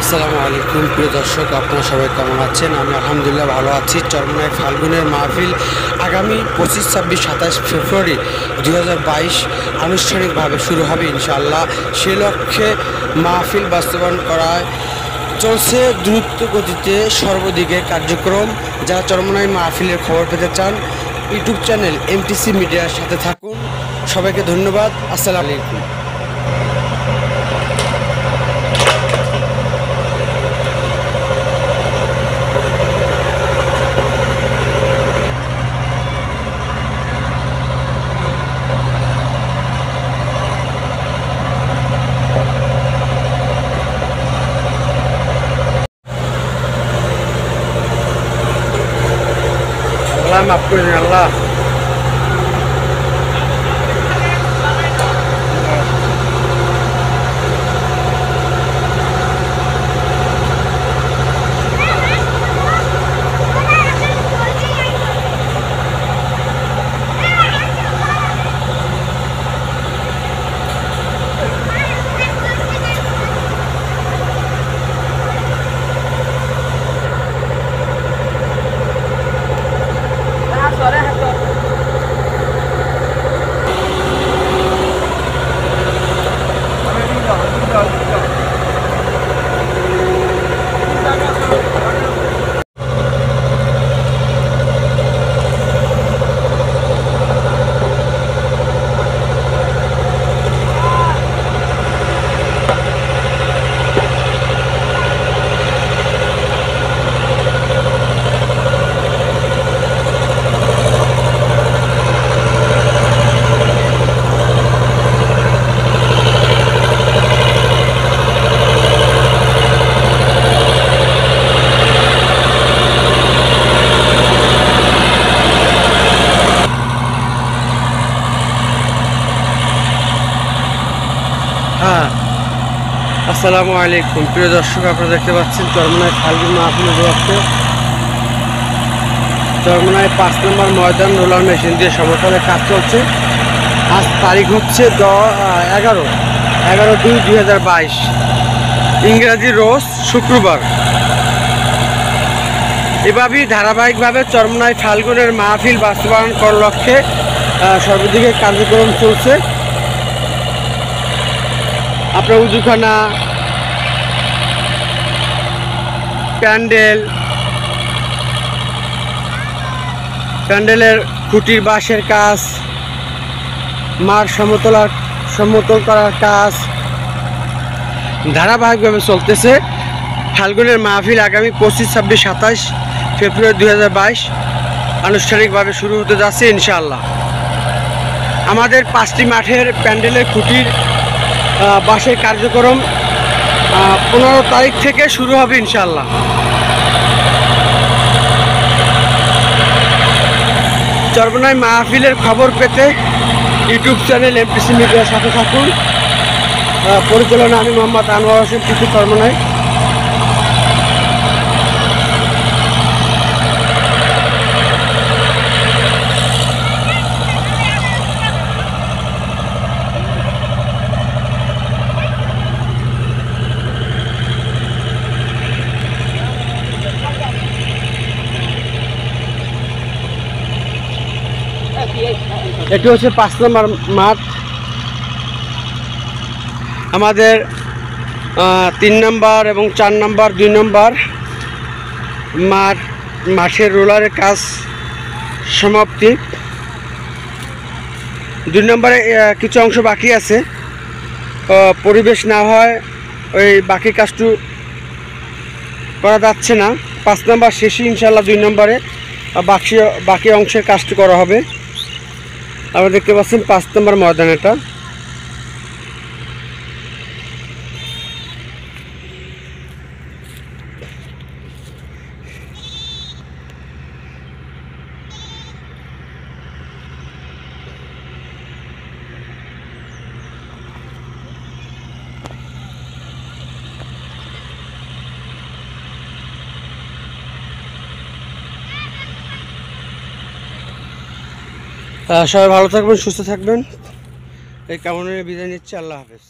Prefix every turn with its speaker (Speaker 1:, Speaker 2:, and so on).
Speaker 1: আসসালামু আলাইকুম প্রিয় দর্শক, আপনারা সবাই কেমন আছেন? আমি আলহামদুলিল্লাহ ভালো আছি। চরমনায় ফাল্গুনের মাহফিল আগামী 25, 26, 27 ফেব্রুয়ারি 2022 আনুষ্ঠানিকভাবে শুরু হবে ইনশাআল্লাহ। সে লক্ষ্যে মাহফিল বাস্তবায়ন করায় চলছে দ্রুত গতিতে সর্বদিকে কার্যক্রম। যারা চরমনায় মাহফিলের খবর পেতে চান, ইউটিউব চ্যানেল এমটিসি মিডিয়ার সাথে থাকুন। সবাইকে ধন্যবাদ। আসসালামু আলাইকুম। আল্লাহ মাফ করে দিন আল্লাহ। আসসালামু আলাইকুম প্রিয় দর্শক, আপনারা দেখতে পাচ্ছেন চরমনায় ফাল্গুন মাহফিল উপলক্ষে চরমনায় 5 নম্বর ময়দান রোলার মেশিন দিয়ে সমতলে কাজ চলছে। আজ তারিখ হচ্ছে 11/2/2022, ইংরাজি রোজ শুক্রবার। এভাবেই ধারাবাহিকভাবে চরমনায় ফাল্গুনের মাহফিল বাস্তবায়ন করার লক্ষ্যে সর্বদিকে কার্যক্রম চলছে। আপনার উজুখানা, প্যান্ডেলের খুঁটির বাঁশের কাজ, মাঠ সমতল করার কাজ ধারাবাহিকভাবে চলতেছে। ফাল্গুনের মাহফিল আগামী 25, 26, 27 ফেব্রুয়ারি 2022 আনুষ্ঠানিকভাবে শুরু হতে যাচ্ছে ইনশাআল্লাহ। আমাদের 5টি মাঠের প্যান্ডেলের খুঁটির বাঁশের কার্যক্রম 15 তারিখ থেকে শুরু হবে ইনশাআল্লাহ। চরমনায় মাহফিলের খবর পেতে ইউটিউব চ্যানেল এমটিসি মিডিয়ার সাথে থাকুন। পরিচালনা আমি মোহাম্মদ আনোয়ার হোসেন, টিপি চরমনায়। এটি হচ্ছে 5 নম্বর মাঠ। আমাদের 3 নম্বর এবং 4 নম্বর, 2 নম্বর মাঠের রোলারের কাজ সমাপ্তি। 2 নম্বরে কিছু অংশ বাকি আছে, পরিবেশ না হয় ওই বাকি কাজটু করা যাচ্ছে না। 5 নম্বর শেষে ইনশাল্লাহ 2 নম্বরে বাকি অংশের কাজটি করা হবে। আপনারা দেখতে পাচ্ছেন 5 নম্বর ময়দান এটা। সবাই ভালো থাকবেন, সুস্থ থাকবেন, এই কামনায় বিদায় নিচ্ছি। আল্লাহ হাফেজ।